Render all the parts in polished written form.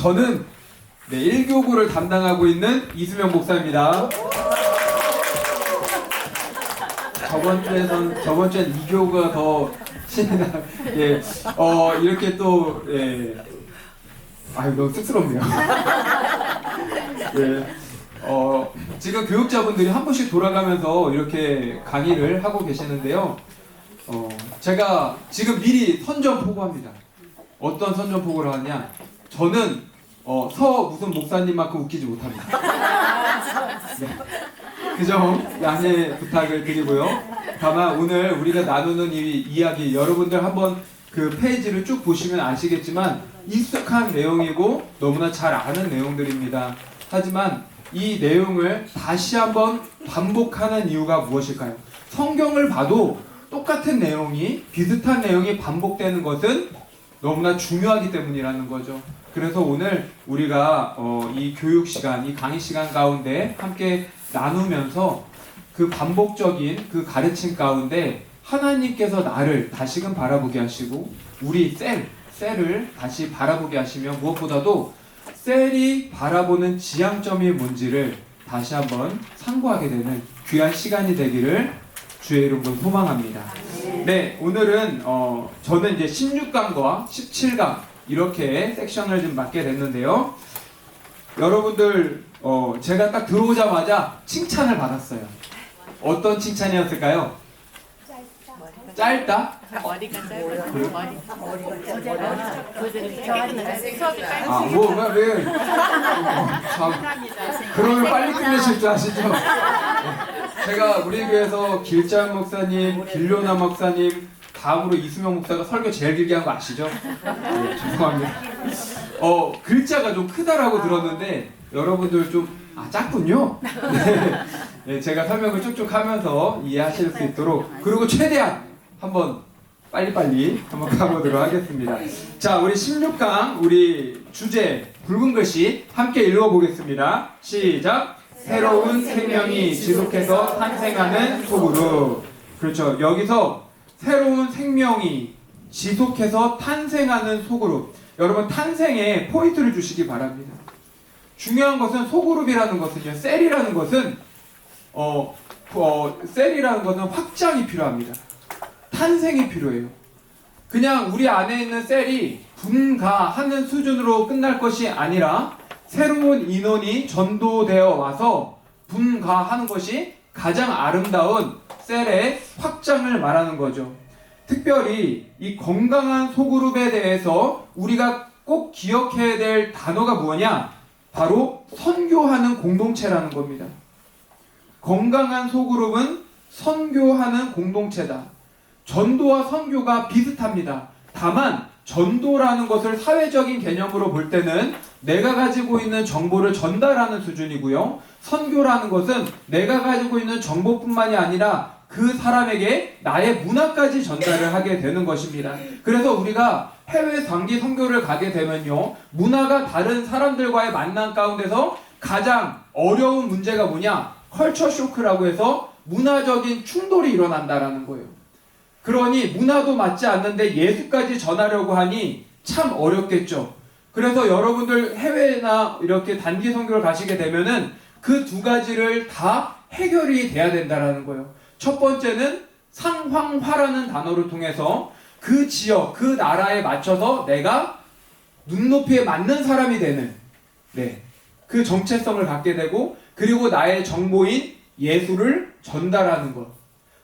저는 1교구를 담당하고 있는 이수명 목사입니다. 저번 주엔 2교구가 더 신이 나. 예, 이렇게 또, 예. 아유, 너무 쑥스럽네요. 예. 지금 교육자분들이 한 번씩 돌아가면서 이렇게 강의를 하고 계시는데요. 제가 지금 미리 선전포고합니다. 어떤 선전포고를 하냐? 저는 무슨 목사님만큼 웃기지 못합니다. 네. 그 점 양해 부탁을 드리고요. 다만 오늘 우리가 나누는 이 이야기, 여러분들 한번 그 페이지를 쭉 보시면 아시겠지만 익숙한 내용이고 너무나 잘 아는 내용들입니다. 하지만 이 내용을 다시 한번 반복하는 이유가 무엇일까요? 성경을 봐도 똑같은 내용이, 비슷한 내용이 반복되는 것은 너무나 중요하기 때문이라는 거죠. 그래서 오늘 우리가 이 교육 시간, 이 강의 시간 가운데 함께 나누면서 그 반복적인 그 가르침 가운데 하나님께서 나를 다시금 바라보게 하시고 우리 셀을 다시 바라보게 하시며 무엇보다도 셀이 바라보는 지향점이 뭔지를 다시 한번 상고하게 되는 귀한 시간이 되기를 주의 이름으로 소망합니다. 네, 오늘은 저는 이제 16강과 17강 이렇게 섹션을 좀 맡게 됐는데요. 여러분들 제가 딱 들어오자마자 칭찬을 받았어요. 어떤 칭찬이었을까요? 짧다? 머리가 짧아요. 왜? 그러면 빨리 끝내실 줄 아시죠? 제가 우리 교회에서 길장 목사님, 길로나 목사님, 다음으로 이수명 목사가 설교 제일 길게 한 거 아시죠? 네, 죄송합니다. 글자가 좀 크다라고 들었는데 여러분들 좀 작군요. 네, 제가 설명을 쭉쭉 하면서 이해하실 수 있도록, 그리고 최대한 한번 빨리빨리 한번 가보도록 하겠습니다. 자, 우리 16강 우리 주제 붉은 글씨 함께 읽어보겠습니다. 시작! 새로운 생명이 지속해서 탄생하는 속으로. 그렇죠. 여기서 새로운 생명이 지속해서 탄생하는 소그룹. 여러분 탄생에 포인트를 주시기 바랍니다. 중요한 것은 소그룹이라는 것은요, 셀이라는 것은 셀이라는 것은 확장이 필요합니다. 탄생이 필요해요. 그냥 우리 안에 있는 셀이 분가하는 수준으로 끝날 것이 아니라 새로운 인원이 전도되어 와서 분가하는 것이 가장 아름다운 셀의 확장을 말하는 거죠. 특별히 이 건강한 소그룹에 대해서 우리가 꼭 기억해야 될 단어가 뭐냐? 바로 선교하는 공동체라는 겁니다. 건강한 소그룹은 선교하는 공동체다. 전도와 선교가 비슷합니다. 다만 전도라는 것을 사회적인 개념으로 볼 때는 내가 가지고 있는 정보를 전달하는 수준이고요. 선교라는 것은 내가 가지고 있는 정보뿐만이 아니라 그 사람에게 나의 문화까지 전달을 하게 되는 것입니다. 그래서 우리가 해외 단기 선교를 가게 되면요, 문화가 다른 사람들과의 만남 가운데서 가장 어려운 문제가 뭐냐? 컬처 쇼크라고 해서 문화적인 충돌이 일어난다라는 거예요. 그러니 문화도 맞지 않는데 예수까지 전하려고 하니 참 어렵겠죠. 그래서 여러분들 해외나 이렇게 단기 선교를 가시게 되면은 그 두 가지를 다 해결이 돼야 된다라는 거예요. 첫 번째는 상황화라는 단어를 통해서 그 지역, 그 나라에 맞춰서 내가 눈높이에 맞는 사람이 되는, 그 정체성을 갖게 되고, 그리고 나의 정보인 예수를 전달하는 것.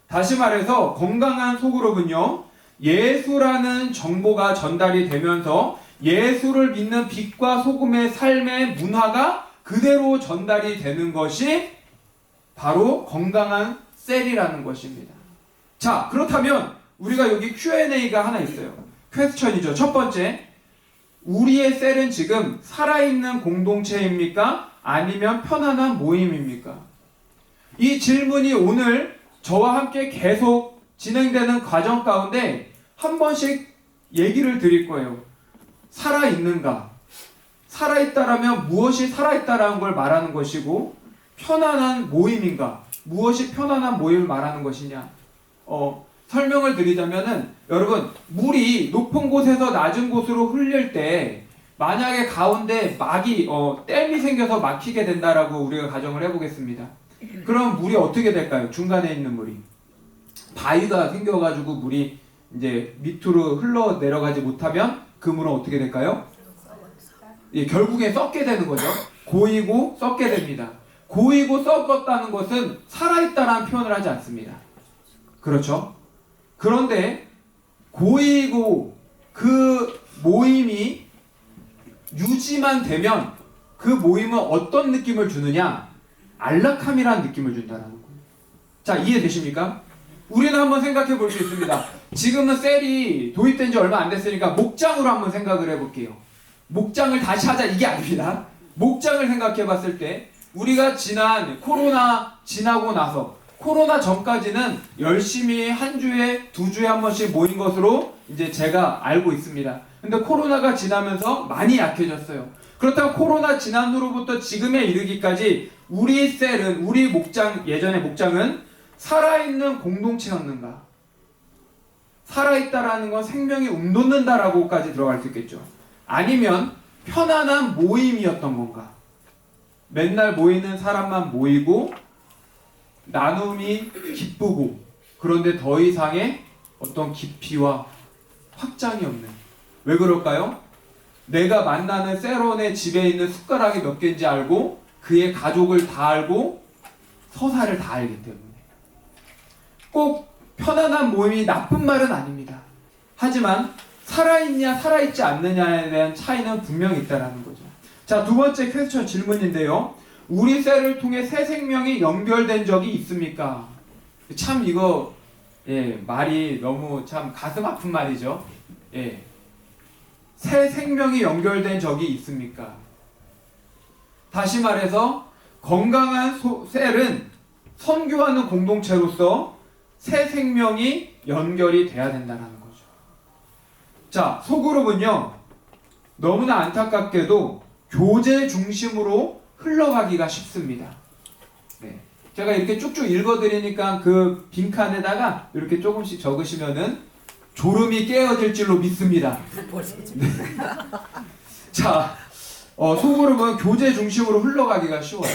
다시 말해서 건강한 소그룹은요, 예수라는 정보가 전달이 되면서 예수를 믿는 빛과 소금의 삶의 문화가 그대로 전달이 되는 것이 바로 건강한 셀이라는 것입니다. 자, 그렇다면 우리가 여기 Q&A가 하나 있어요. 퀘스천이죠. 첫 번째, 우리의 셀은 지금 살아있는 공동체입니까? 아니면 편안한 모임입니까? 이 질문이 오늘 저와 함께 계속 진행되는 과정 가운데 한 번씩 얘기를 드릴 거예요. 살아있는가? 살아있다라면 무엇이 살아있다라는 걸 말하는 것이고, 편안한 모임인가? 무엇이 편안한 모임을 말하는 것이냐? 설명을 드리자면은, 여러분, 물이 높은 곳에서 낮은 곳으로 흘릴 때 만약에 가운데 댐이 생겨서 막히게 된다라고 우리가 가정을 해보겠습니다. 그럼 물이 어떻게 될까요? 중간에 있는 물이 바위가 생겨가지고 물이 이제 밑으로 흘러 내려가지 못하면 그 물은 어떻게 될까요? 예, 결국에 썩게 되는 거죠. 고이고 썩게 됩니다. 고이고 썩었다는 것은 살아있다라는 표현을 하지 않습니다. 그렇죠? 그런데 고이고 그 모임이 유지만 되면 그 모임은 어떤 느낌을 주느냐? 안락함이라는 느낌을 준다는 거예요. 자, 이해되십니까? 우리는 한번 생각해 볼 수 있습니다. 지금은 셀이 도입된 지 얼마 안 됐으니까 목장으로 한번 생각을 해볼게요. 목장을 다시 하자 이게 아닙니다. 목장을 생각해 봤을 때 우리가 지난 코로나 지나고 나서 코로나 전까지는 열심히 한 주에 두 주에 한 번씩 모인 것으로 이제 제가 알고 있습니다. 근데 코로나가 지나면서 많이 약해졌어요. 그렇다고 코로나 지난 후로부터 지금에 이르기까지 우리 셀은 우리 목장 예전의 목장은 살아있는 공동체였는가? 살아있다라는 건 생명이 움돋는다라고까지 들어갈 수 있겠죠. 아니면 편안한 모임이었던 건가? 맨날 모이는 사람만 모이고 나눔이 기쁘고 그런데 더 이상의 어떤 깊이와 확장이 없는. 왜 그럴까요? 내가 만나는 세론의 집에 있는 숟가락이 몇 개인지 알고 그의 가족을 다 알고 서사를 다 알기 때문에. 꼭 편안한 모임이 나쁜 말은 아닙니다. 하지만 살아있냐 살아있지 않느냐에 대한 차이는 분명히 있다는 거죠. 자, 두 번째 퀘스천 질문인데요. 우리 셀을 통해 새 생명이 연결된 적이 있습니까? 참 이거 말이 너무 참 가슴 아픈 말이죠. 새 생명이 연결된 적이 있습니까? 다시 말해서 건강한 셀은 선교하는 공동체로서 새 생명이 연결이 돼야 된다는 거죠. 자, 소그룹은요 너무나 안타깝게도 교제 중심으로 흘러가기가 쉽습니다. 네. 제가 이렇게 쭉쭉 읽어드리니까 그 빈칸에다가 이렇게 조금씩 적으시면은 졸음이 깨어질 줄로 믿습니다. 네. 자, 소그룹은 교제 중심으로 흘러가기가 쉬워요.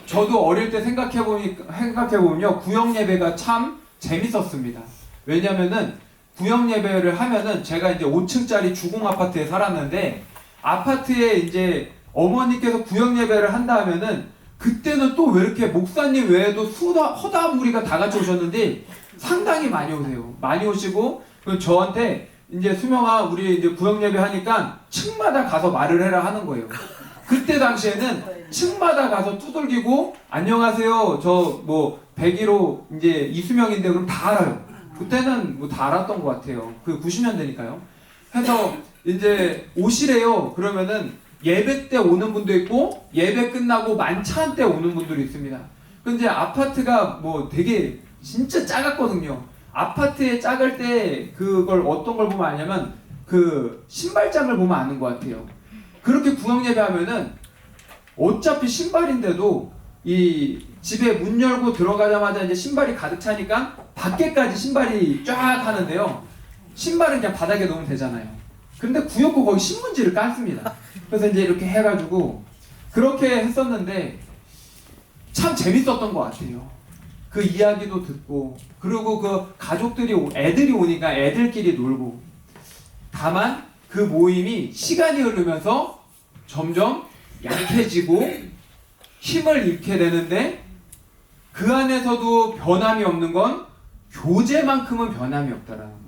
저도 어릴 때 생각해보면요 구역 예배가 참 재밌었습니다. 왜냐면은 구역 예배를 하면은 제가 이제 5층짜리 주공 아파트에 살았는데 아파트에 이제 어머니께서 구역 예배를 한다 하면은 그때는 또 왜 이렇게 목사님 외에도 허다한 무리가 다 같이 오셨는데 상당히 많이 오세요. 많이 오시고 저한테 이제 수명아 우리 이제 구역 예배 하니까 층마다 가서 말을 해라 하는 거예요. 그때 당시에는 층마다 가서 두들기고 안녕하세요 저 뭐 101호 이제 이수명인데 그럼 다 알아요. 그때는 뭐 다 알았던 것 같아요. 그 90년대니까요. 해서 이제 오시래요. 그러면은 예배 때 오는 분도 있고 예배 끝나고 만찬 때 오는 분들이 있습니다. 근데 아파트가 뭐 되게 진짜 작았거든요. 아파트에 작을 때 그걸 어떤 걸 보면 아냐면 그 신발장을 보면 아는 것 같아요. 그렇게 구역 예배하면은 어차피 신발인데도 이 집에 문 열고 들어가자마자 이제 신발이 가득 차니까 밖에까지 신발이 쫙 하는데요. 신발은 그냥 바닥에 놓으면 되잖아요. 근데 구역고 거기 신문지를 깔습니다. 그래서 이제 이렇게 해가지고 그렇게 했었는데 참 재밌었던 것 같아요. 그 이야기도 듣고 그리고 그 가족들이 애들이 오니까 애들끼리 놀고. 다만 그 모임이 시간이 흐르면서 점점 약해지고 힘을 잃게 되는데 그 안에서도 변함이 없는 건 교제만큼은 변함이 없다라는 거예요.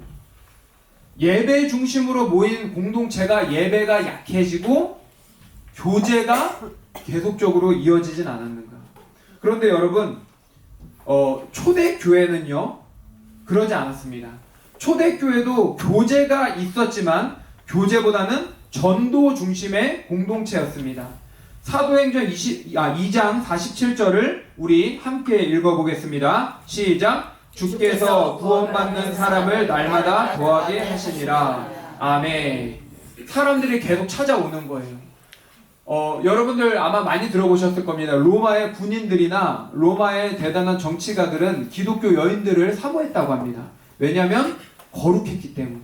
예배 중심으로 모인 공동체가 예배가 약해지고 교제가 계속적으로 이어지진 않았는가. 그런데 여러분 초대교회는요 그러지 않았습니다. 초대교회도 교제가 있었지만 교제보다는 전도 중심의 공동체였습니다. 사도행전 2장 47절을 우리 함께 읽어보겠습니다. 시작. 주께서 구원받는 사람을 날마다 더하게 하시니라. 아멘. 사람들이 계속 찾아오는 거예요. 여러분들 아마 많이 들어보셨을 겁니다. 로마의 군인들이나 로마의 대단한 정치가들은 기독교 여인들을 사모했다고 합니다. 왜냐하면 거룩했기 때문에,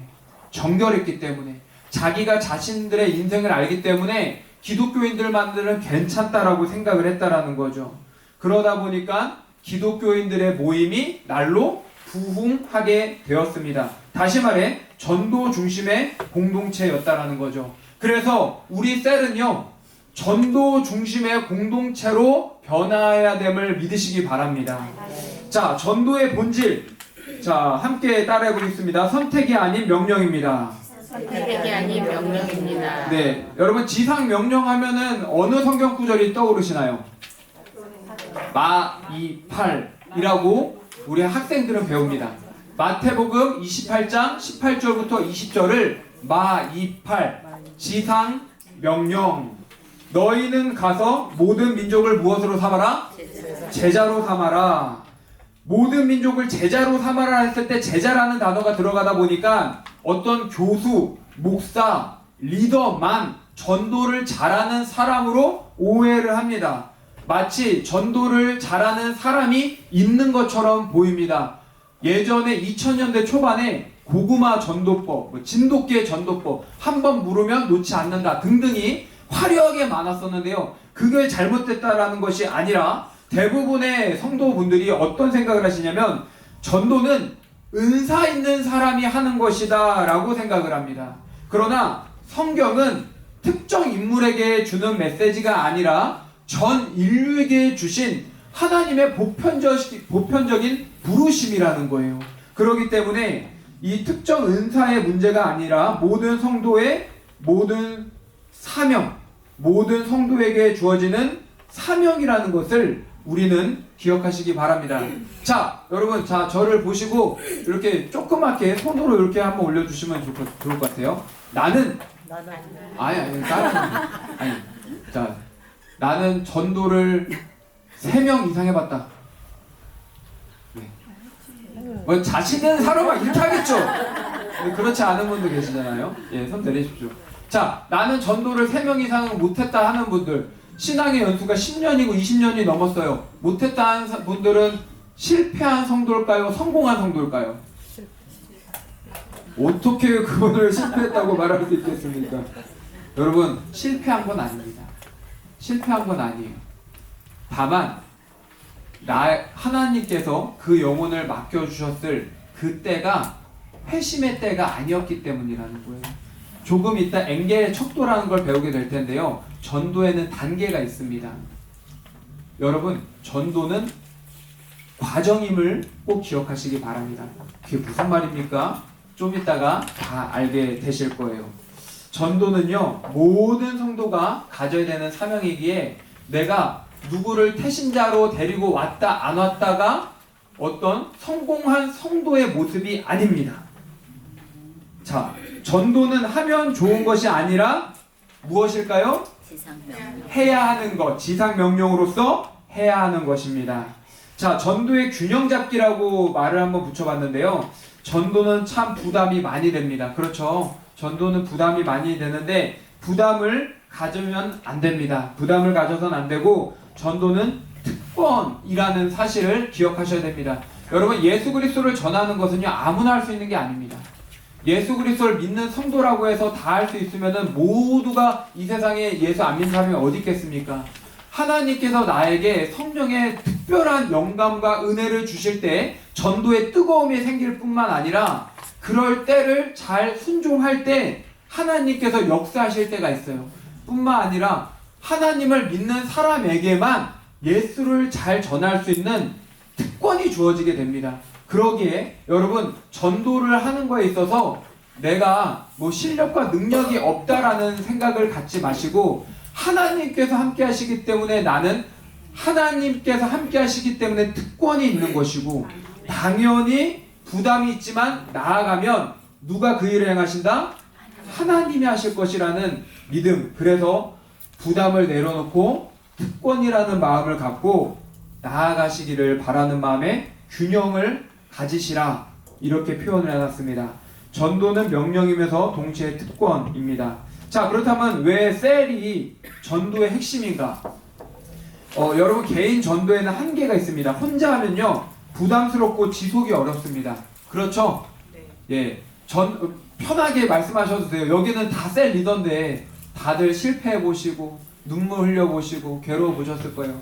정결했기 때문에, 자기가 자신들의 인생을 알기 때문에 기독교인들만들은 괜찮다라고 생각을 했다라는 거죠. 그러다 보니까 기독교인들의 모임이 날로 부흥하게 되었습니다. 다시 말해 전도 중심의 공동체였다라는 거죠. 그래서 우리 셀은요, 전도 중심의 공동체로 변화해야 됨을 믿으시기 바랍니다. 자, 전도의 본질. 자, 함께 따라해 보겠습니다. 선택이 아닌 명령입니다. 선택이 아닌 명령입니다. 네, 여러분 지상 명령하면은 어느 성경 구절이 떠오르시나요? 마28이라고 우리 학생들은 배웁니다. 마태복음 28장 18절부터 20절을 마28 지상 명령. 너희는 가서 모든 민족을 무엇으로 삼아라? 제자로 삼아라. 모든 민족을 제자로 삼아라 했을 때 제자라는 단어가 들어가다 보니까 어떤 교수, 목사, 리더만 전도를 잘하는 사람으로 오해를 합니다. 마치 전도를 잘하는 사람이 있는 것처럼 보입니다. 예전에 2000년대 초반에 고구마 전도법, 진돗개 전도법, 한번 물으면 놓지 않는다 등등이 화려하게 많았었는데요. 그게 잘못됐다라는 것이 아니라 대부분의 성도분들이 어떤 생각을 하시냐면 전도는 은사 있는 사람이 하는 것이다 라고 생각을 합니다. 그러나 성경은 특정 인물에게 주는 메시지가 아니라 전 인류에게 주신 하나님의 보편적인 부르심이라는 거예요. 그렇기 때문에 이 특정 은사의 문제가 아니라 모든 성도의 모든 사명, 모든 성도에게 주어지는 사명이라는 것을 우리는 기억하시기 바랍니다. 자, 여러분, 자, 저를 보시고 이렇게 조그맣게 손으로 이렇게 한번 올려주시면 좋을 것 같아요. 나는 아니, 자, 나는 전도를 3명 이상 해봤다. 네. 뭐 자신은 사람아 이렇게 하겠죠. 네, 그렇지 않은 분도 계시잖아요. 예, 손 내리십시오. 자, 나는 전도를 3명 이상은 못했다 하는 분들, 신앙의 연수가 10년이고 20년이 넘었어요. 못했다 하는 분들은 실패한 성도일까요? 성공한 성도일까요? 어떻게 그분을 실패했다고 말할 수 있겠습니까? 여러분, 실패한 건 아닙니다. 실패한 건 아니에요. 다만 하나님께서 그 영혼을 맡겨주셨을 그 때가 회심의 때가 아니었기 때문이라는 거예요. 조금 이따 엥겔의 척도라는 걸 배우게 될 텐데요. 전도에는 단계가 있습니다. 여러분, 전도는 과정임을 꼭 기억하시기 바랍니다. 그게 무슨 말입니까? 좀 이따가 다 알게 되실 거예요. 전도는요, 모든 성도가 가져야 되는 사명이기에 내가 누구를 태신자로 데리고 왔다 안 왔다가 어떤 성공한 성도의 모습이 아닙니다. 자, 전도는 하면 좋은 것이 아니라 무엇일까요? 해야 하는 것, 지상명령으로서 해야 하는 것입니다. 자, 전도의 균형 잡기라고 말을 한번 붙여봤는데요. 전도는 참 부담이 많이 됩니다. 그렇죠? 전도는 부담이 많이 되는데 부담을 가지면 안 됩니다. 부담을 가져서는 안 되고 전도는 특권이라는 사실을 기억하셔야 됩니다. 여러분, 예수 그리스도를 전하는 것은요, 아무나 할 수 있는 게 아닙니다. 예수 그리스도를 믿는 성도라고 해서 다 할 수 있으면은 모두가 이 세상에 예수 안 믿는 사람이 어디 있겠습니까? 하나님께서 나에게 성령의 특별한 영감과 은혜를 주실 때 전도의 뜨거움이 생길 뿐만 아니라 그럴 때를 잘 순종할 때 하나님께서 역사하실 때가 있어요. 뿐만 아니라 하나님을 믿는 사람에게만 예수를 잘 전할 수 있는 특권이 주어지게 됩니다. 그러기에 여러분, 전도를 하는 거에 있어서 내가 뭐 실력과 능력이 없다라는 생각을 갖지 마시고 하나님께서 함께 하시기 때문에 나는 하나님께서 함께 하시기 때문에 특권이 있는 것이고 당연히 부담이 있지만 나아가면 누가 그 일을 행하신다? 하나님이 하실 것이라는 믿음. 그래서 부담을 내려놓고 특권이라는 마음을 갖고 나아가시기를 바라는 마음에 균형을 가지시라, 이렇게 표현을 해놨습니다. 전도는 명령이면서 동시에 특권입니다. 자, 그렇다면 왜 셀이 전도의 핵심인가? 여러분, 개인 전도에는 한계가 있습니다. 혼자 하면요 부담스럽고 지속이 어렵습니다. 그렇죠? 네. 예, 편하게 말씀하셔도 돼요. 여기는 다 셀 리더인데 다들 실패해 보시고 눈물 흘려 보시고 괴로워 보셨을 거예요.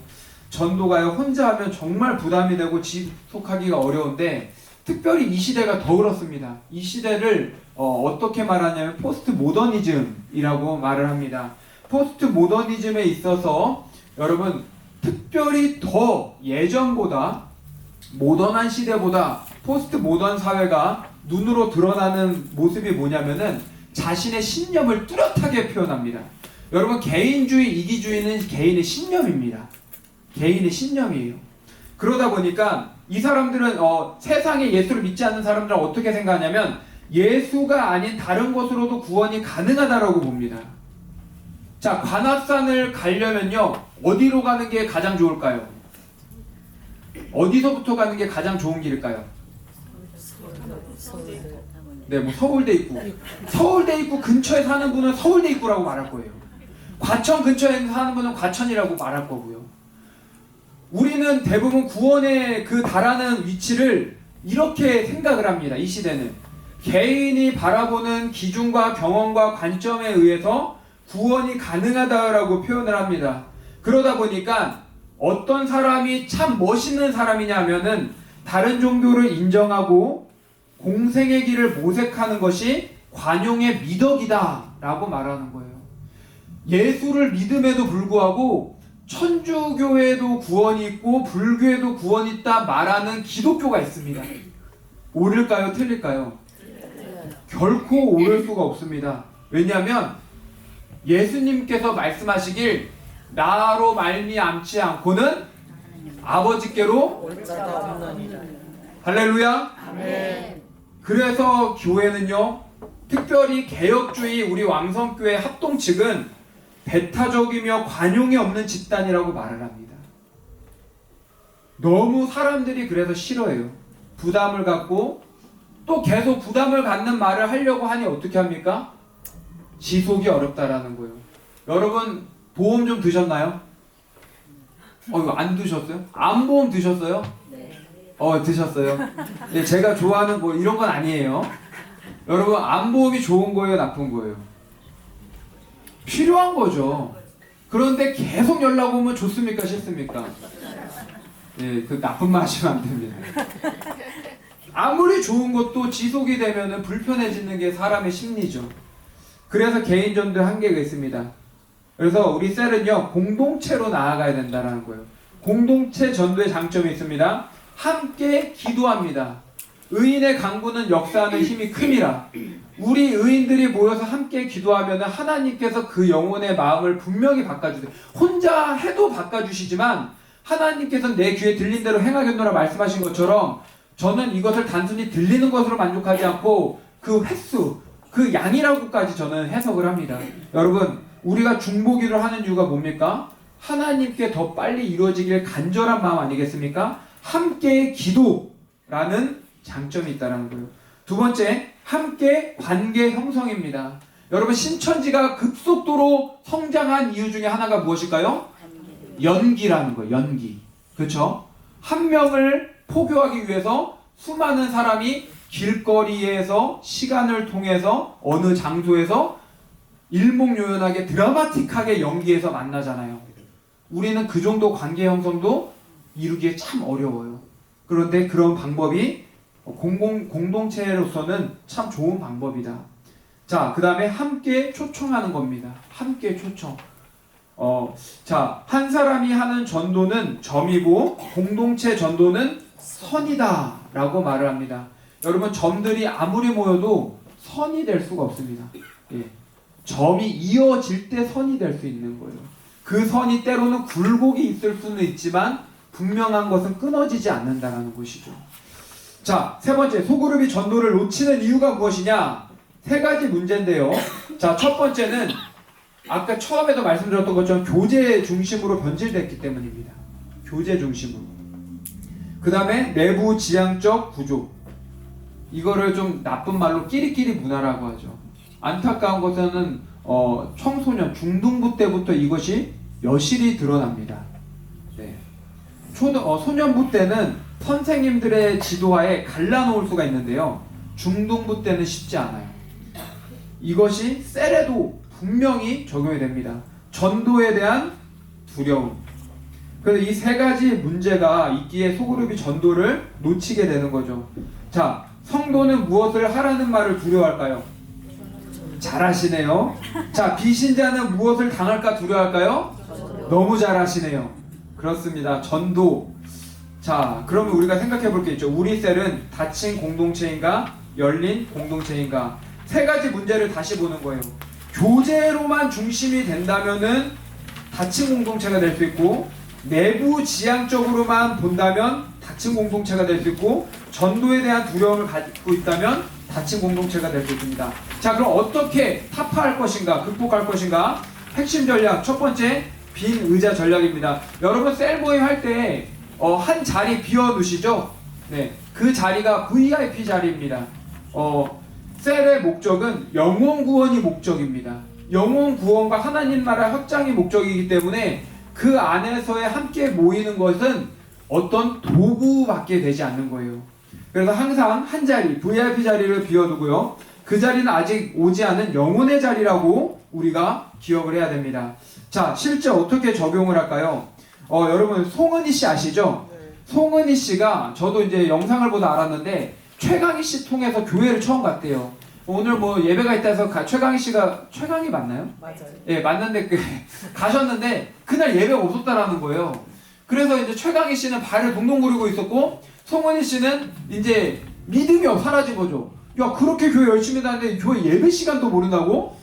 전도가요, 혼자 하면 정말 부담이 되고 지속하기가 어려운데 특별히 이 시대가 더 그렇습니다. 이 시대를 어떻게 말하냐면 포스트 모더니즘이라고 말을 합니다. 포스트 모더니즘에 있어서 여러분 특별히 더 예전보다 모던한 시대보다 포스트 모던 사회가 눈으로 드러나는 모습이 뭐냐면은 자신의 신념을 뚜렷하게 표현합니다. 여러분 개인주의, 이기주의는 개인의 신념입니다. 개인의 신념이에요. 그러다 보니까 이 사람들은 세상에 예수를 믿지 않는 사람들은 어떻게 생각하냐면 예수가 아닌 다른 것으로도 구원이 가능하다라고 봅니다. 자, 관악산을 가려면요 어디로 가는 게 가장 좋을까요? 어디서부터 가는 게 가장 좋은 길일까요? 네, 뭐 서울대 입구. 서울대 입구 근처에 사는 분은 서울대 입구라고 말할 거예요. 과천 근처에 사는 분은 과천이라고 말할 거고요. 우리는 대부분 구원의 그 달하는 위치를 이렇게 생각을 합니다. 이 시대는 개인이 바라보는 기준과 경험과 관점에 의해서 구원이 가능하다라고 표현을 합니다. 그러다 보니까 어떤 사람이 참 멋있는 사람이냐 하면은 다른 종교를 인정하고 공생의 길을 모색하는 것이 관용의 미덕이다 라고 말하는 거예요. 예수를 믿음에도 불구하고 천주교에도 구원이 있고 불교에도 구원이 있다 말하는 기독교가 있습니다. 옳을까요? 틀릴까요? 결코 옳을 수가 없습니다. 왜냐하면 예수님께서 말씀하시길 나로 말미암지 않고는 아버지께로 할렐루야. 아멘. 그래서 교회는요 특별히 개혁주의 우리 왕성교회 합동 측은 배타적이며 관용이 없는 집단이라고 말을 합니다. 너무 사람들이 그래서 싫어해요. 부담을 갖고 또 계속 부담을 갖는 말을 하려고 하니 어떻게 합니까? 지속이 어렵다라는 거예요. 여러분 보험 좀 드셨나요? 이거 안 드셨어요? 암보험 드셨어요? 네. 드셨어요? 네, 제가 좋아하는 뭐 이런 건 아니에요. 여러분 암보험이 좋은 거예요? 나쁜 거예요? 필요한 거죠. 그런데 계속 연락 오면 좋습니까? 싫습니까? 예, 그 나쁜 말 하시면 안 됩니다. 아무리 좋은 것도 지속이 되면은 불편해지는 게 사람의 심리죠. 그래서 개인 전도에 한계가 있습니다. 그래서 우리 셀은요 공동체로 나아가야 된다는 거예요. 공동체 전도의 장점이 있습니다. 함께 기도합니다. 의인의 강구는 역사하는 힘이 큽니다. 우리 의인들이 모여서 함께 기도하면 하나님께서 그 영혼의 마음을 분명히 바꿔주세요. 혼자 해도 바꿔주시지만 하나님께서는 내 귀에 들린 대로 행하겠노라 말씀하신 것처럼 저는 이것을 단순히 들리는 것으로 만족하지 않고 그 횟수, 그 양이라고까지 저는 해석을 합니다. 여러분 우리가 중보기도를 하는 이유가 뭡니까? 하나님께 더 빨리 이루어지길 간절한 마음 아니겠습니까? 함께 기도라는 장점이 있다는 거예요. 두 번째, 함께 관계 형성입니다. 여러분 신천지가 급속도로 성장한 이유 중에 하나가 무엇일까요? 연기라는 거예요. 연기. 그렇죠? 한 명을 포교하기 위해서 수많은 사람이 길거리에서 시간을 통해서 어느 장소에서 일목요연하게 드라마틱하게 연기해서 만나잖아요. 우리는 그 정도 관계 형성도 이루기에 참 어려워요. 그런데 그런 방법이 공동체로서는 참 좋은 방법이다. 자, 그 다음에 함께 초청하는 겁니다. 함께 초청. 자, 한 사람이 하는 전도는 점이고 공동체 전도는 선이다 라고 말을 합니다. 여러분 점들이 아무리 모여도 선이 될 수가 없습니다. 예. 점이 이어질 때 선이 될 수 있는 거예요. 그 선이 때로는 굴곡이 있을 수는 있지만 분명한 것은 끊어지지 않는다는 것이죠. 자, 세 번째, 소그룹이 전도를 놓치는 이유가 무엇이냐? 세 가지 문제인데요. 자, 첫 번째는 아까 처음에도 말씀드렸던 것처럼 교제 중심으로 변질됐기 때문입니다. 교제 중심으로. 그 다음에 내부 지향적 구조. 이거를 좀 나쁜 말로 끼리끼리 문화라고 하죠. 안타까운 것은 청소년, 중등부 때부터 이것이 여실히 드러납니다. 네. 소년부 때는 선생님들의 지도하에 갈라놓을 수가 있는데요. 중등부 때는 쉽지 않아요. 이것이 셀에도 분명히 적용이 됩니다. 전도에 대한 두려움. 그래서 이 세 가지 문제가 있기에 소그룹이 전도를 놓치게 되는 거죠. 자, 성도는 무엇을 하라는 말을 두려워할까요? 잘하시네요. 자, 비신자는 무엇을 당할까 두려워할까요? 너무 잘하시네요. 그렇습니다. 전도. 자, 그러면 우리가 생각해 볼 게 있죠. 우리 셀은 닫힌 공동체인가 열린 공동체인가, 세 가지 문제를 다시 보는 거예요. 교제로만 중심이 된다면은 닫힌 공동체가 될 수 있고, 내부 지향적으로만 본다면 닫힌 공동체가 될 수 있고, 전도에 대한 두려움을 갖고 있다면 닫힌 공동체가 될 수 있습니다. 자, 그럼 어떻게 타파할 것인가, 극복할 것인가? 핵심 전략 첫 번째, 빈 의자 전략입니다. 여러분 셀 모임 할 때 한 자리 비워 두시죠? 네, 그 자리가 VIP 자리입니다. 셀의 목적은 영혼 구원이 목적입니다. 영혼 구원과 하나님 나라 확장이 목적이기 때문에 그 안에서의 함께 모이는 것은 어떤 도구밖에 되지 않는 거예요. 그래서 항상 한 자리, VIP 자리를 비워두고요. 그 자리는 아직 오지 않은 영혼의 자리라고 우리가 기억을 해야 됩니다. 자, 실제 어떻게 적용을 할까요? 여러분 송은희 씨 아시죠? 송은희 씨가, 저도 이제 영상을 보다 알았는데 최강희 씨 통해서 교회를 처음 갔대요. 오늘 뭐 예배가 있다 해서 최강희 씨가, 최강희 맞나요? 맞아요. 예, 맞는데 가셨는데 그날 예배가 없었다라는 거예요. 그래서 이제 최강희 씨는 발을 동동 구르고 있었고, 송은희 씨는 이제 믿음이 사라진 거죠. 야, 그렇게 교회 열심히 다니는데 교회 예배 시간도 모른다고?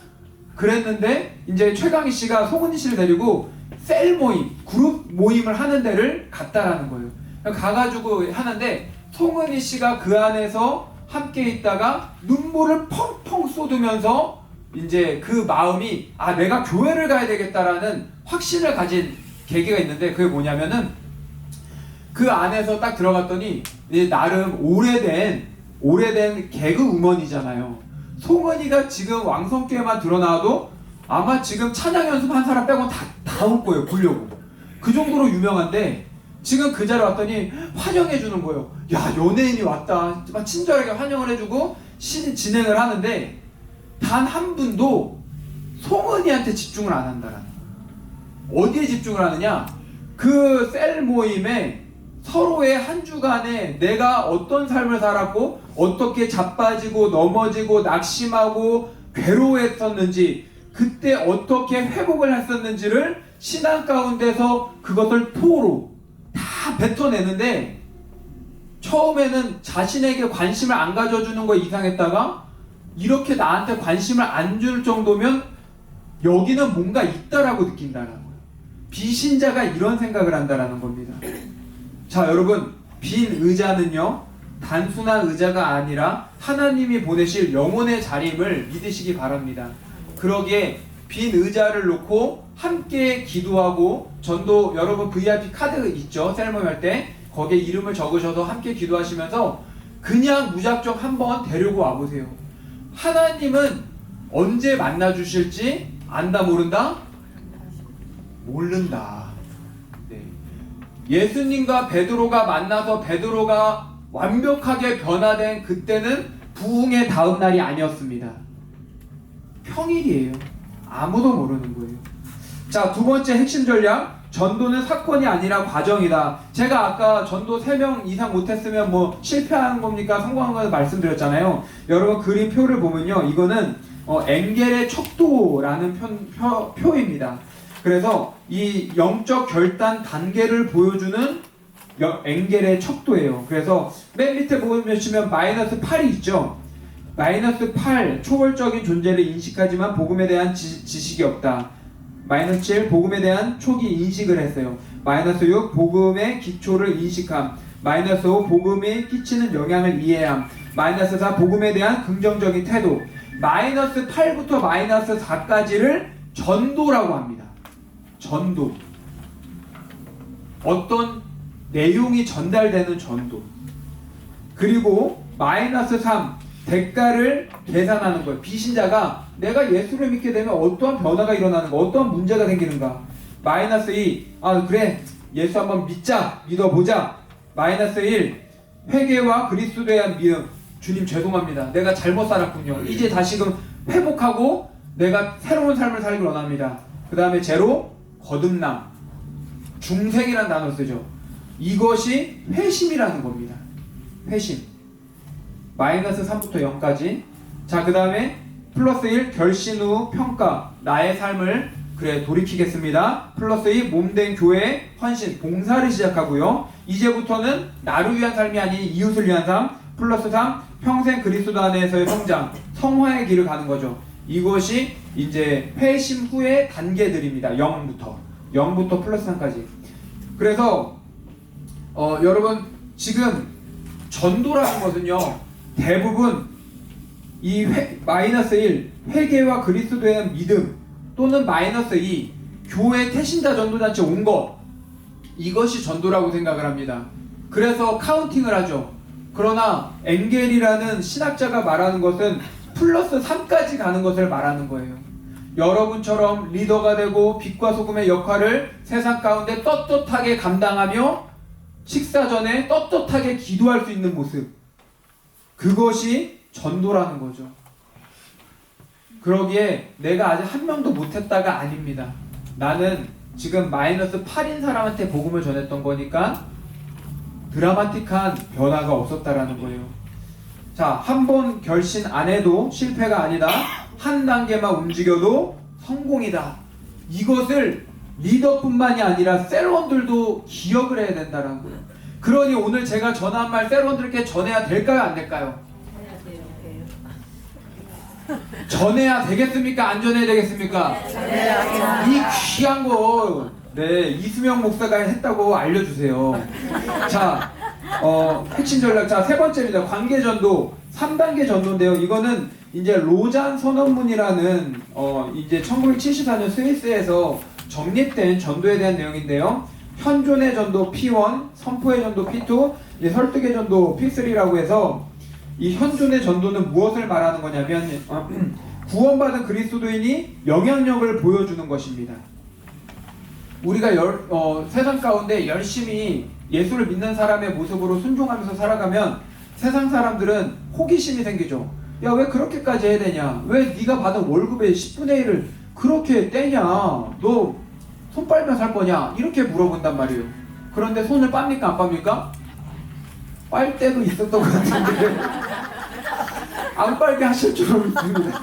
그랬는데 이제 최강희 씨가 송은희 씨를 데리고 셀 모임, 그룹 모임을 하는 데를 갔다라는 거예요. 가가지고 하는데 송은희 씨가 그 안에서 함께 있다가 눈물을 펑펑 쏟으면서 이제 그 마음이, 아, 내가 교회를 가야 되겠다라는 확신을 가진 계기가 있는데, 그게 뭐냐면은 그 안에서 딱 들어갔더니 나름 오래된 개그 우먼이잖아요. 송은이가 지금 왕성교회만 드러나도 아마 지금 찬양 연습한 사람 빼고 다 올 거예요. 보려고. 그 정도로 유명한데 지금 그 자리에 왔더니 환영해 주는 거예요. 야, 연예인이 왔다. 막 친절하게 환영을 해주고 진행을 하는데 단 한 분도 송은이한테 집중을 안 한다라는 거예요. 어디에 집중을 하느냐? 그 셀 모임에 서로의 한 주간에 내가 어떤 삶을 살았고, 어떻게 자빠지고 넘어지고 낙심하고 괴로워했었는지, 그때 어떻게 회복을 했었는지를 신앙 가운데서 그것을 토로 다 뱉어내는데, 처음에는 자신에게 관심을 안 가져주는 거에 이상했다가 이렇게 나한테 관심을 안 줄 정도면 여기는 뭔가 있다라고 느낀다는 거예요. 비신자가 이런 생각을 한다라는 겁니다. 자, 여러분, 빈 의자는요, 단순한 의자가 아니라 하나님이 보내실 영혼의 자리임을 믿으시기 바랍니다. 그러기에 빈 의자를 놓고 함께 기도하고, 전도, 여러분 VIP 카드 있죠? 셀모임 할 때 거기에 이름을 적으셔서 함께 기도하시면서 그냥 무작정 한번 데리고 와보세요. 하나님은 언제 만나주실지 안다 모른다? 모른다. 네. 예수님과 베드로가 만나서 베드로가 완벽하게 변화된 그때는 부흥의 다음 날이 아니었습니다. 평일이에요. 아무도 모르는 거예요. 자, 두 번째 핵심 전략, 전도는 사건이 아니라 과정이다. 제가 아까 전도 3명 이상 못했으면 뭐 실패하는 겁니까? 성공한 거 말씀드렸잖아요. 여러분 그림표를 보면요, 이거는 엥겔의 척도라는 표입니다. 그래서 이 영적 결단 단계를 보여주는 엥겔의 척도예요. 그래서 맨 밑에 보시면 -8이 있죠. -8, 초월적인 존재를 인식하지만 복음에 대한 지식이 없다. -7, 복음에 대한 초기 인식을 했어요. -6, 복음의 기초를 인식함. -5, 복음이 끼치는 영향을 이해함. -4, 복음에 대한 긍정적인 태도. -8부터 -4까지를 전도라고 합니다. 전도. 어떤 내용이 전달되는 전도. 그리고 -3, 대가를 계산하는 거예요. 비신자가 내가 예수를 믿게 되면 어떠한 변화가 일어나는가, 어떠한 문제가 생기는가. -2, 아 그래, 예수 한번 믿어보자. -1, 회개와 그리스도에 대한 믿음. 주님 죄송합니다. 내가 잘못 살았군요. 이제 다시금 회복하고 내가 새로운 삶을 살기 원합니다. 그 다음에 제로, 거듭남, 중생이라는 단어를 쓰죠. 이것이 회심이라는 겁니다. 회심. 마이너스 3부터 0까지. 자, 그 다음에 플러스 1, 결신 후 평가. 나의 삶을 그래 돌이키겠습니다. 플러스 2, 몸된 교회 헌신, 봉사를 시작하고요. 이제부터는 나를 위한 삶이 아닌 이웃을 위한 삶. 플러스 3, 평생 그리스도 안에서의 성장, 성화의 길을 가는 거죠. 이것이 이제 회심 후의 단계들입니다. 0부터 플러스 3까지. 그래서 여러분 지금 전도라는 것은요, 대부분 이 마이너스 1, 회개와 그리스도에 대한 믿음, 또는 마이너스 2, 교회 태신자 전도단체 온 것, 이것이 전도라고 생각을 합니다. 그래서 카운팅을 하죠. 그러나 엔겔이라는 신학자가 말하는 것은 플러스 3까지 가는 것을 말하는 거예요. 여러분처럼 리더가 되고 빛과 소금의 역할을 세상 가운데 떳떳하게 감당하며 식사 전에 떳떳하게 기도할 수 있는 모습, 그것이 전도라는 거죠. 그러기에 내가 아직 한 명도 못했다가 아닙니다. 나는 지금 마이너스 8인 사람한테 복음을 전했던 거니까 드라마틱한 변화가 없었다라는 거예요. 자, 한 번 결신 안 해도 실패가 아니다. 한 단계만 움직여도 성공이다. 이것을 리더뿐만이 아니라 셀원들도 기억을 해야 된다는 거예요. 그러니 오늘 제가 전한 말 셀원들께 전해야 될까요? 안 될까요? 전해야 되겠습니까? 안 전해야 되겠습니까? 이 귀한 거, 네, 이수명 목사가 했다고 알려주세요. 자, 핵심 전략. 자, 세 번째입니다. 관계 전도, 3단계 전도인데요. 이거는 이제 로잔 선언문이라는 이제 1974년 스위스에서 정립된 전도에 대한 내용인데요. 현존의 전도 P1, 선포의 전도 P2, 이제 설득의 전도 P3라고 해서 이 현존의 전도는 무엇을 말하는 거냐면 구원받은 그리스도인이 영향력을 보여주는 것입니다. 우리가 세상 가운데 열심히 예수를 믿는 사람의 모습으로 순종하면서 살아가면 세상 사람들은 호기심이 생기죠. 야, 왜 그렇게까지 해야 되냐? 왜 네가 받은 월급의 10분의 1을 그렇게 떼냐? 너 손 빨면 살 거냐? 이렇게 물어본단 말이에요. 그런데 손을 빱니까 안 빱니까? 빨 때도 있었던 것 같은데 안 빨게 하실 줄은 모릅니다.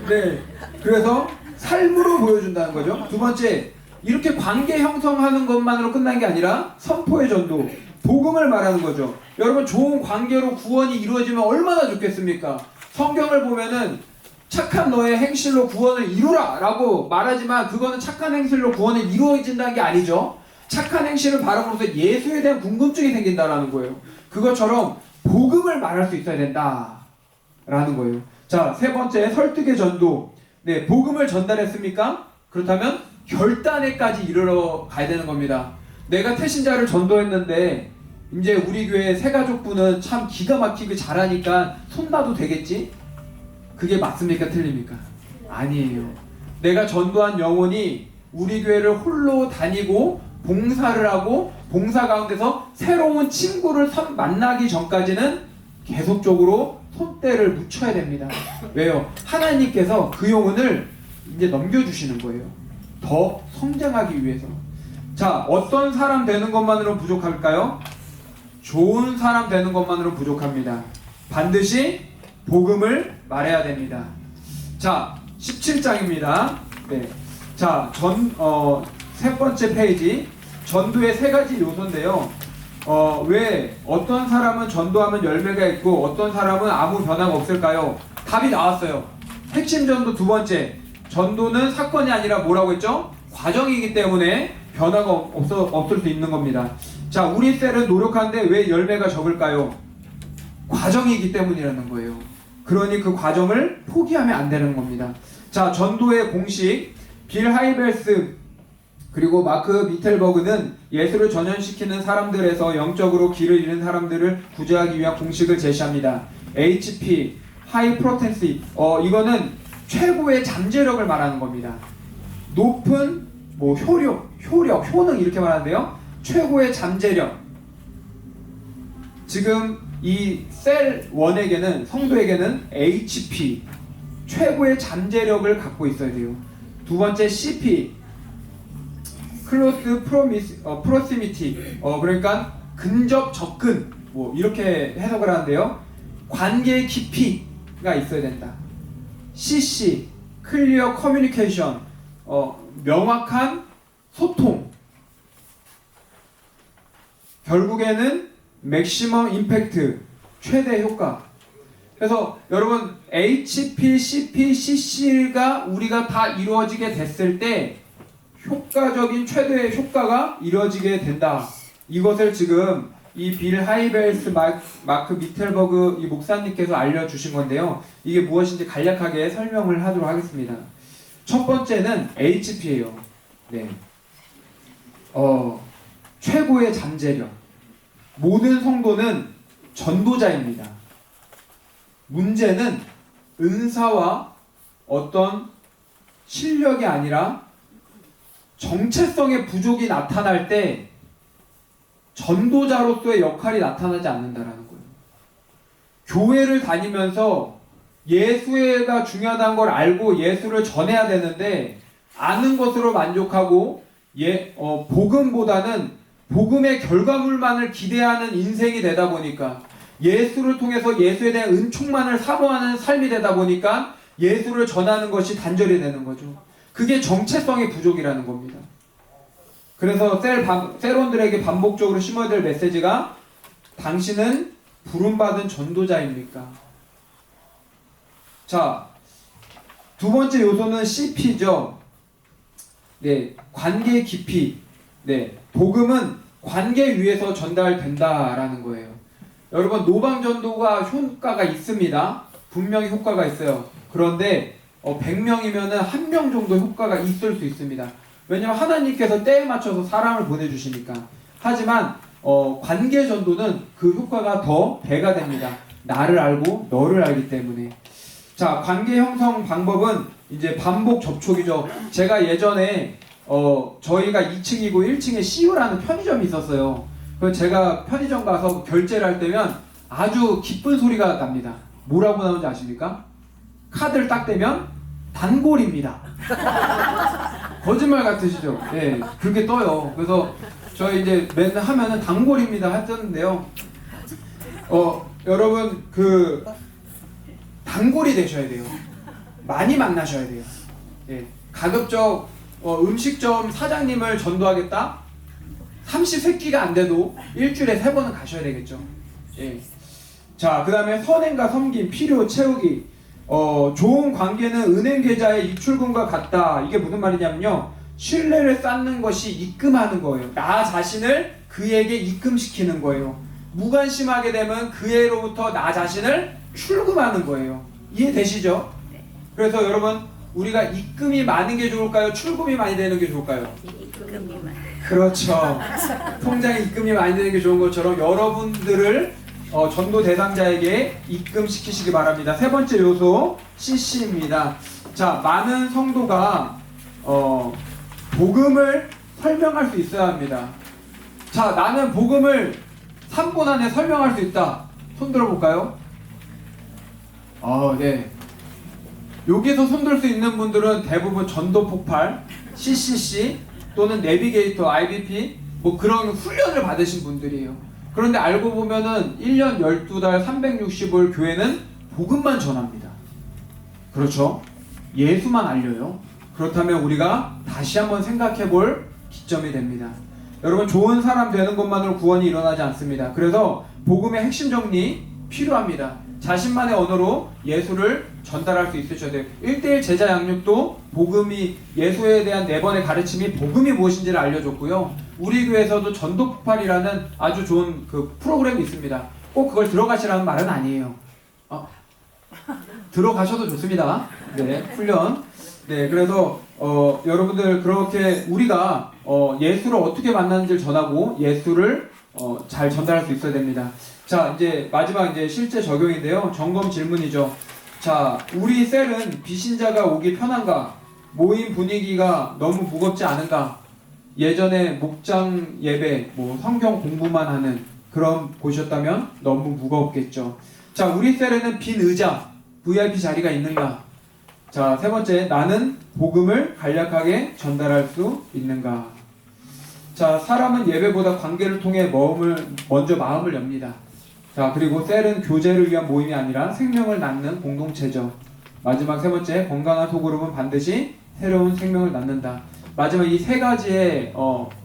네, 그래서 삶으로 보여준다는 거죠. 두 번째, 이렇게 관계 형성하는 것만으로 끝난 게 아니라 선포의 전도, 복음을 말하는 거죠. 여러분, 좋은 관계로 구원이 이루어지면 얼마나 좋겠습니까? 성경을 보면은 착한 너의 행실로 구원을 이루라 라고 말하지만 그거는 착한 행실로 구원이 이루어진다는 게 아니죠. 착한 행실을 바람으로써 예수에 대한 궁금증이 생긴다라는 거예요. 그것처럼 복음을 말할 수 있어야 된다라는 거예요. 자, 세 번째, 설득의 전도. 네, 복음을 전달했습니까? 그렇다면 결단에까지 이르러 가야 되는 겁니다. 내가 태신자를 전도했는데 이제 우리 교회 새가족부는 참 기가 막히게 잘하니까 손 놔도 되겠지? 그게 맞습니까? 틀립니까? 아니에요. 내가 전도한 영혼이 우리 교회를 홀로 다니고 봉사를 하고 봉사 가운데서 새로운 친구를 만나기 전까지는 계속적으로 손대를 묻혀야 됩니다. 왜요? 하나님께서 그 영혼을 이제 넘겨주시는 거예요. 더 성장하기 위해서. 자, 어떤 사람 되는 것만으로 부족할까요? 좋은 사람 되는 것만으로 부족합니다. 반드시 복음을 말해야 됩니다. 자, 17장입니다. 네. 자, 세 번째 페이지. 전도의 세 가지 요소인데요. 왜 어떤 사람은 전도하면 열매가 있고 어떤 사람은 아무 변화가 없을까요? 답이 나왔어요. 핵심 전도 두 번째. 전도는 사건이 아니라 뭐라고 했죠? 과정이기 때문에 변화가 없을 수 있는 겁니다. 자, 우리 셀은 노력하는데 왜 열매가 적을까요? 과정이기 때문이라는 거예요. 그러니 그 과정을 포기하면 안 되는 겁니다. 자, 전도의 공식. 빌 하이벨스 그리고 마크 미텔버그는 예수를 전염시키는 사람들에서 영적으로 길을 잃은 사람들을 구제하기 위한 공식을 제시합니다. HP, 하이 프로텐시. 이거는 최고의 잠재력을 말하는 겁니다. 높은 효능 이렇게 말하는데요. 최고의 잠재력. 지금 이 셀 1에게는 성도에게는 HP, 최고의 잠재력을 갖고 있어야 돼요. 두 번째 CP, Close Proximity, 그러니까 근접 접근, 뭐 이렇게 해석을 하는데요. 관계의 깊이가 있어야 된다. CC, Clear Communication, 명확한 소통. 결국에는 Maximum Impact, 최대 효과. 그래서 여러분 HP, CP, CC가 우리가 다 이루어지게 됐을 때 효과적인 최대의 효과가 이루어지게 된다. 이것을 지금 이 빌 하이벨스 마크 미텔버그 이 목사님께서 알려주신 건데요. 이게 무엇인지 간략하게 설명을 하도록 하겠습니다. 첫 번째는 HP예요. 네. 최고의 잠재력. 모든 성도는 전도자입니다. 문제는 은사와 어떤 실력이 아니라 정체성의 부족이 나타날 때 전도자로서의 역할이 나타나지 않는다라는 거예요. 교회를 다니면서 예수가 중요하다는 걸 알고 예수를 전해야 되는데 아는 것으로 만족하고 복음보다는 복음의 결과물만을 기대하는 인생이 되다 보니까 예수를 통해서 예수에 대한 은총만을 사모하는 삶이 되다 보니까 예수를 전하는 것이 단절이 되는 거죠. 그게 정체성의 부족이라는 겁니다. 그래서 셀원들에게 반복적으로 심어야 될 메시지가 당신은 부름받은 전도자입니까? 자, 두 번째 요소는 CP죠. 네, 관계의 깊이. 네, 복음은 관계 위에서 전달된다라는 거예요. 여러분 노방전도가 효과가 있습니다. 분명히 효과가 있어요. 그런데 100명이면은 1명 정도 효과가 있을 수 있습니다. 왜냐하면 하나님께서 때에 맞춰서 사람을 보내주시니까. 하지만 관계 전도는 그 효과가 더 배가 됩니다. 나를 알고 너를 알기 때문에. 자, 관계 형성 방법은 이제 반복 접촉이죠. 제가 예전에 저희가 2층이고 1층에 CU라는 편의점이 있었어요. 그래서 제가 편의점 가서 결제를 할 때면 아주 기쁜 소리가 납니다. 뭐라고 나오는지 아십니까? 카드를 딱 대면 단골입니다. 거짓말 같으시죠? 네, 그렇게 떠요. 그래서 저희 이제 맨날 하면은 단골입니다 했었는데요. 여러분 단골이 되셔야 돼요. 많이 만나셔야 돼요. 예, 가급적 음식점 사장님을 전도하겠다? 30세끼가 안 돼도 일주일에 3번은 가셔야 되겠죠. 예. 자, 그 다음에 선행과 섬김, 필요 채우기. 좋은 관계는 은행 계좌의 입출금과 같다. 이게 무슨 말이냐면요, 신뢰를 쌓는 것이 입금하는 거예요. 나 자신을 그에게 입금시키는 거예요. 무관심하게 되면 그애로부터 나 자신을 출금하는 거예요. 이해되시죠? 그래서 여러분, 우리가 입금이 많은 게 좋을까요? 출금이 많이 되는 게 좋을까요? 입금이 많이. 그렇죠. 통장에 입금이 많이 되는 게 좋은 것처럼 여러분들을 전도 대상자에게 입금시키시기 바랍니다. 세 번째 요소 CC입니다. 자, 많은 성도가 복음을 설명할 수 있어야 합니다. 자, 나는 복음을 3분 안에 설명할 수 있다. 손 들어볼까요? 네. 여기서 손들 수 있는 분들은 대부분 전도 폭발, CCC 또는 내비게이터, IBP 뭐 그런 훈련을 받으신 분들이에요. 그런데 알고 보면은 1년 12달 360일 교회는 복음만 전합니다. 그렇죠? 예수만 알려요. 그렇다면 우리가 다시 한번 생각해 볼 기점이 됩니다. 여러분, 좋은 사람 되는 것만으로 구원이 일어나지 않습니다. 그래서 복음의 핵심 정리 필요합니다. 자신만의 언어로 예수를 전달할 수 있으셔야 돼요. 1:1 제자 양육도 복음이, 예수에 대한 4번의 가르침이 복음이 무엇인지를 알려줬고요. 우리 교회에서도 전도 폭발이라는 아주 좋은 그 프로그램이 있습니다. 꼭 그걸 들어가시라는 말은 아니에요. 들어가셔도 좋습니다. 네, 훈련. 네, 그래서 여러분들 그렇게 우리가 예수를 어떻게 만나는지를 전하고 예수를 잘 전달할 수 있어야 됩니다. 자, 이제 마지막 이제 실제 적용인데요. 점검 질문이죠. 자, 우리 셀은 비신자가 오기 편한가? 모임 분위기가 너무 무겁지 않은가? 예전에 목장 예배, 뭐 성경 공부만 하는 그런 곳이었다면 너무 무겁겠죠. 자, 우리 셀에는 빈 의자, VIP 자리가 있는가? 자, 세 번째, 나는 복음을 간략하게 전달할 수 있는가? 자, 사람은 예배보다 관계를 통해 먼저 마음을 엽니다. 자, 그리고 셀은 교제를 위한 모임이 아니라 생명을 낳는 공동체죠. 마지막 세 번째, 건강한 소그룹은 반드시 새로운 생명을 낳는다. 마지막 이 세 가지의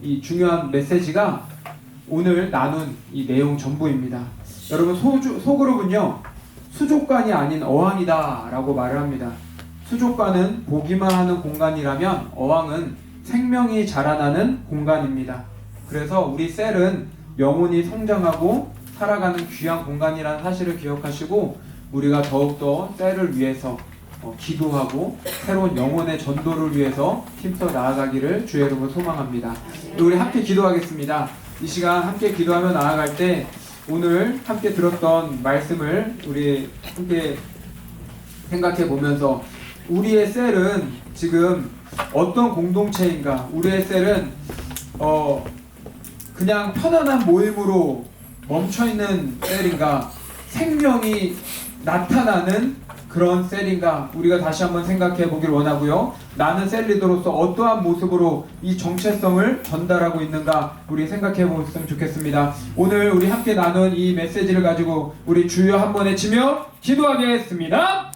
이 중요한 메시지가 오늘 나눈 이 내용 전부입니다. 여러분, 소그룹은요, 수족관이 아닌 어항이다 라고 말을 합니다. 수족관은 보기만 하는 공간이라면 어항은 생명이 자라나는 공간입니다. 그래서 우리 셀은 영혼이 성장하고 살아가는 귀한 공간이라는 사실을 기억하시고, 우리가 더욱더 셀을 위해서 기도하고 새로운 영혼의 전도를 위해서 힘써 나아가기를 주의 이름으로 소망합니다. 우리 함께 기도하겠습니다. 이 시간 함께 기도하며 나아갈 때 오늘 함께 들었던 말씀을 우리 함께 생각해 보면서, 우리의 셀은 지금 어떤 공동체인가? 우리의 셀은 그냥 편안한 모임으로 멈춰있는 셀인가? 생명이 나타나는 그런 셀인가? 우리가 다시 한번 생각해 보길 원하고요. 나는 셀 리더로서 어떠한 모습으로 이 정체성을 전달하고 있는가? 우리 생각해 보셨으면 좋겠습니다. 오늘 우리 함께 나눈 이 메시지를 가지고 우리 주여 한 번 외치며 기도하겠습니다.